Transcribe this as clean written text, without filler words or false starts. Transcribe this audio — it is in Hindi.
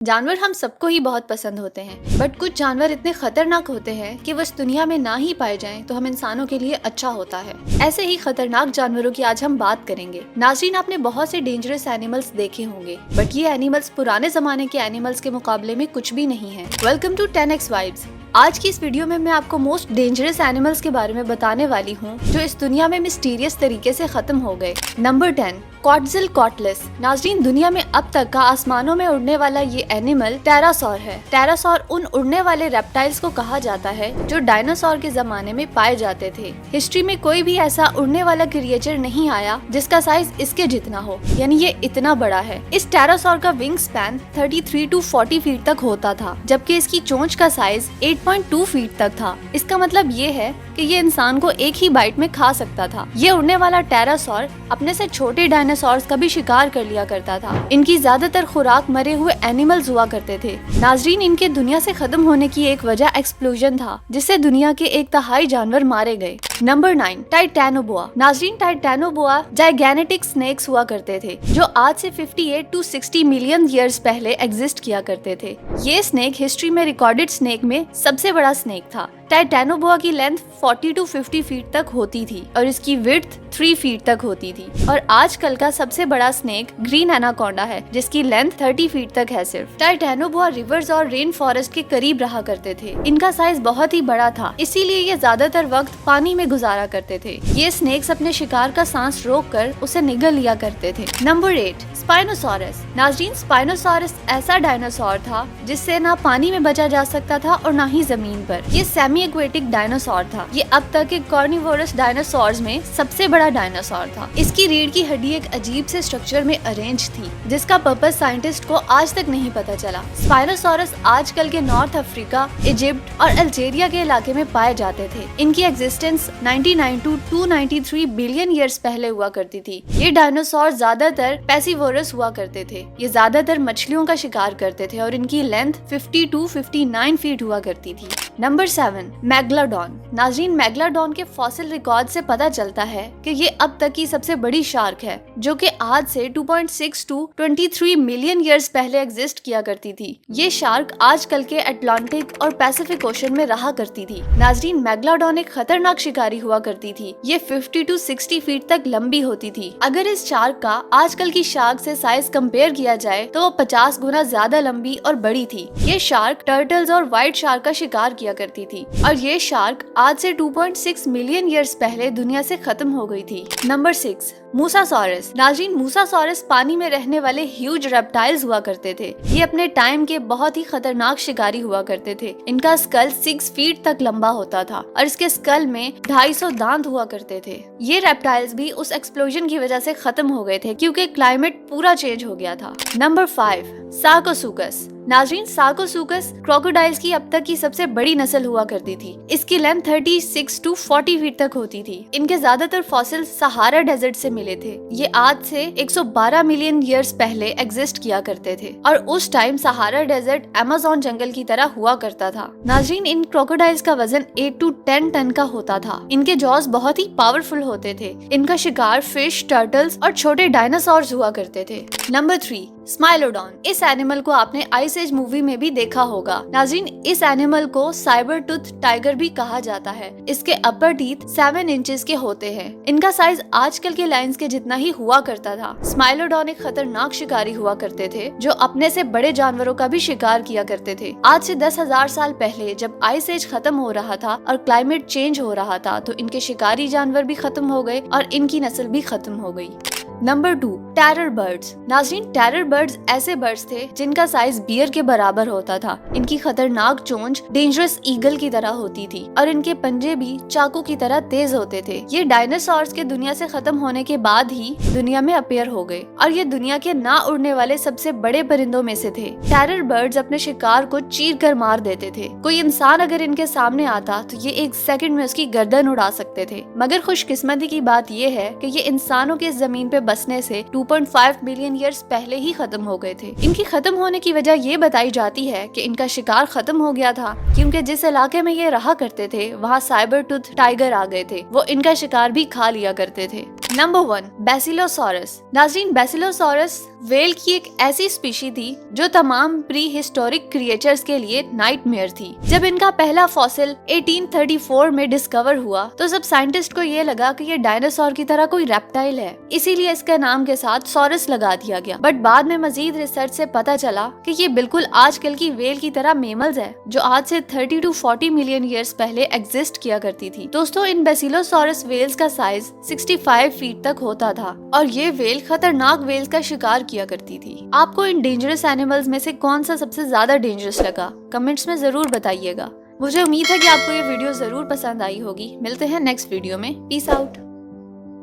जानवर हम सबको ही बहुत पसंद होते हैं, बट कुछ जानवर इतने खतरनाक होते हैं कि वो इस दुनिया में ना ही पाए जाएं तो हम इंसानों के लिए अच्छा होता है। ऐसे ही खतरनाक जानवरों की आज हम बात करेंगे। नाज़रीन, आपने बहुत से डेंजरस एनिमल्स देखे होंगे, बट ये एनिमल्स पुराने जमाने के एनिमल्स के मुकाबले में कुछ भी नहीं है। Welcome to 10x vibes. आज की इस वीडियो में मैं आपको मोस्ट डेंजरस एनिमल्स के बारे में बताने वाली हूँ जो इस दुनिया में मिस्टीरियस तरीके से खत्म हो गए। नंबर 10, क्वाटज़िलकोटलिस। नाज़रीन, दुनिया में अब तक का आसमानों में उड़ने वाला ये एनिमल टेरासॉर है। टेरासॉर उन उड़ने वाले रेप्टाइल्स को कहा जाता है जो डायनासोर के जमाने में पाए जाते थे। हिस्ट्री में कोई भी ऐसा उड़ने वाला क्रिएचर नहीं आया जिसका साइज इसके जितना हो, यानी ये इतना बड़ा है। इस टेरासॉर का विंग स्पैन 33 to 40 फीट तक होता था, जबकि इसकी चोंच का साइज 8.2 फीट तक था। इसका मतलब ये है कि ये इंसान को एक ही बाइट में खा सकता था। ये उड़ने वाला टेरासॉर अपने से छोटे डायनासोर्स का भी शिकार कर लिया करता था। इनकी ज्यादातर खुराक मरे हुए एनिमल्स हुआ करते थे। नाज़रीन, इनके दुनिया से खत्म होने की एक वजह एक्सप्लोजन था, जिससे दुनिया के 1/3 जानवर मारे गए। नंबर 9, टाइटैनोबोआ। नाज़रीन, टाइटैनोबोआ जाइगैनेटिक स्नेक्स हुआ करते थे जो आज से 58 to 60 मिलियन ईयर्स पहले एग्जिस्ट किया करते थे। ये स्नेक हिस्ट्री में रिकॉर्डेड स्नेक में सबसे बड़ा स्नेक था। टाइटैनोबोआ की लेंथ 40 to 50 फीट तक होती थी और इसकी विड्थ 3 फीट तक होती थी। और आजकल का सबसे बड़ा स्नेक ग्रीन एनाकोंडा है जिसकी लेंथ 30 फीट तक है सिर्फ। टाइटैनोबोआ रिवर्स और रेन फॉरेस्ट के करीब रहा करते थे। इनका साइज बहुत ही बड़ा था, इसीलिए ये ज्यादातर वक्त पानी में गुजारा करते थे। ये स्नेक्स अपने शिकार का सांस रोककर उसे निगल लिया करते थे। Number 8, spinosaurus. नाज़रीन, स्पाइनोसॉरस ऐसा डायनासोर था जिससे ना पानी में बचा जा सकता था और ना ही जमीन पर। ये सेमी एक्वेटिक डायनासोर था। ये अब तक के कार्निवोरस डायनासोर्स में सबसे बड़ा डायनासोर था। इसकी रीढ़ की हड्डी एक अजीब से स्ट्रक्चर में अरेंज थी जिसका पर्पस साइंटिस्ट को आज तक नहीं पता चला। स्पाइनोसॉरस आजकल के नॉर्थ अफ्रीका, इजिप्ट और अल्जीरिया के इलाके में पाए जाते थे। इनकी एग्जिस्टेंस 99 to 293 बिलियन ईयर्स पहले हुआ करती थी। ये डायनासोर ज्यादातर पैसिवोरस हुआ करते थे। ये ज्यादातर मछलियों का शिकार करते थे और इनकी लेंथ 50 to 59 फीट हुआ करती थी। Number 7, megalodon. नाज़रीन, मेगलाडॉन के फॉसिल रिकॉर्ड से पता चलता है कि ये अब तक की सबसे बड़ी शार्क है जो कि आज से 2.6 to 23 मिलियन ईयर्स पहले एग्जिस्ट किया करती थी। ये शार्क आजकल के अटलांटिक और पैसिफिक ओशन में रहा करती थी। नाज़रीन, मेगलाडॉन एक खतरनाक शिकारी हुआ करती थी। ये 50 to 60 फीट तक लंबी होती थी। अगर इस शार्क का आजकल की शार्क से साइज कंपेयर किया जाए तो वो 50 गुना ज्यादा लंबी और बड़ी थी। ये शार्क टर्टल्स और व्हाइट शार्क का शिकार किया करती थी और ये शार्क आज से 2.6 मिलियन ईयर्स पहले दुनिया से खत्म हो गई थी। नंबर 6, मूसासॉरस। नाज़रीन, मूसासॉरस पानी में रहने वाले ह्यूज रेप्टाइल्स हुआ करते थे। ये अपने टाइम के बहुत ही खतरनाक शिकारी हुआ करते थे। इनका स्कल 6 फीट तक लंबा होता था और इसके स्कल में 250 दांत हुआ करते थे। ये रेप्टाइल्स भी उस एक्सप्लोजन की वजह से खत्म हो गए थे क्योंकि क्लाइमेट पूरा चेंज हो गया था। नंबर 5, सार्कोसुकस। नाज़रीन, सार्कोसुकस क्रोकोडाइल्स की अब तक की सबसे बड़ी नस्ल हुआ करती थी। इसकी लेंथ 36 to 40 फीट तक होती थी। इनके ज्यादातर फॉसिल सहारा डेजर्ट से मिले थे। ये आज से 112 मिलियन ईयर्स पहले एग्जिस्ट किया करते थे और उस टाइम सहारा डेजर्ट अमेज़न जंगल की तरह हुआ करता था। नाज़रीन, इन क्रोकोडाइल्स का वजन 8 to 10 टन का होता था। इनके जॉज बहुत ही पावरफुल होते थे। इनका शिकार फिश, टर्टल्स और छोटे डायनासोर्स हुआ करते थे। नंबर 3, स्माइलोडॉन। इस एनिमल को आपने आइस एज मूवी में भी देखा होगा। नाज़रीन, इस एनिमल को साइबर टूथ टाइगर भी कहा जाता है। इसके अपर टीथ 7 इंचेस के होते हैं। इनका साइज आजकल के लायंस के जितना ही हुआ करता था। स्माइलोडॉन एक खतरनाक शिकारी हुआ करते थे जो अपने से बड़े जानवरों का भी शिकार किया करते थे। आज से 10,000 साल पहले जब आइस एज खत्म हो रहा था और क्लाइमेट चेंज हो रहा था तो इनके शिकारी जानवर भी खत्म हो गए और इनकी नस्ल भी खत्म हो गई। Number 2, terror birds. नाज़रीन, टेरर बर्ड्स ऐसे बर्ड्स थे जिनका साइज बियर के बराबर होता था। इनकी खतरनाक चोंच डेंजरस ईगल की तरह होती थी और इनके पंजे भी चाकू की तरह तेज होते थे। ये डायनासोर्स के दुनिया से खत्म होने के बाद ही दुनिया में अपीयर हो गए और ये दुनिया के ना उड़ने वाले सबसे बड़े परिंदों में से थे। टेरर बर्ड्स अपने शिकार को चीर कर मार देते थे। कोई इंसान अगर इनके सामने आता तो ये 1 सेकंड में उसकी गर्दन उड़ा सकते थे। मगर खुशकिस्मती की बात ये है कि ये इंसानों के जमीन पे बसने से 2.5 मिलियन ईयर्स पहले ही खत्म हो गए थे। इनकी खत्म होने की वजह ये बताई जाती है कि इनका शिकार खत्म हो गया था क्योंकि जिस इलाके में ये रहा करते थे वहाँ साइबर टूथ टाइगर आ गए थे। वो इनका शिकार भी खा लिया करते थे। नंबर 1, बैसिलोसॉरस। नाज़रीन, बैसिलोसॉरस व्हेल की एक ऐसी स्पीशी थी जो तमाम प्री हिस्टोरिक क्रिएचर्स के लिए नाइटमेयर थी। जब इनका पहला फॉसिल 1834 में डिस्कवर हुआ तो सब साइंटिस्ट को ये लगा कि ये डायनासोर की तरह कोई रेप्टाइल है, इसीलिए इसके नाम के साथ सॉरस लगा दिया गया। बट बाद में मजीद रिसर्च से पता चला कि ये बिल्कुल आजकल की व्हेल की तरह मेमल्स है, जो आज से 30 to 40 मिलियन ईयर्स पहले एग्जिस्ट किया करती थी। दोस्तों, इन बैसिलोसॉरस व्हेल्स का साइज 65 फीट तक होता था और ये व्हेल खतरनाक व्हेल्स का शिकार किया करती थी। आपको इन डेंजरस एनिमल्स में से कौन सा सबसे ज्यादा डेंजरस लगा, कमेंट्स में जरूर बताइएगा। मुझे उम्मीद है कि आपको ये वीडियो जरूर पसंद आई होगी। मिलते हैं नेक्स्ट वीडियो में। Peace out.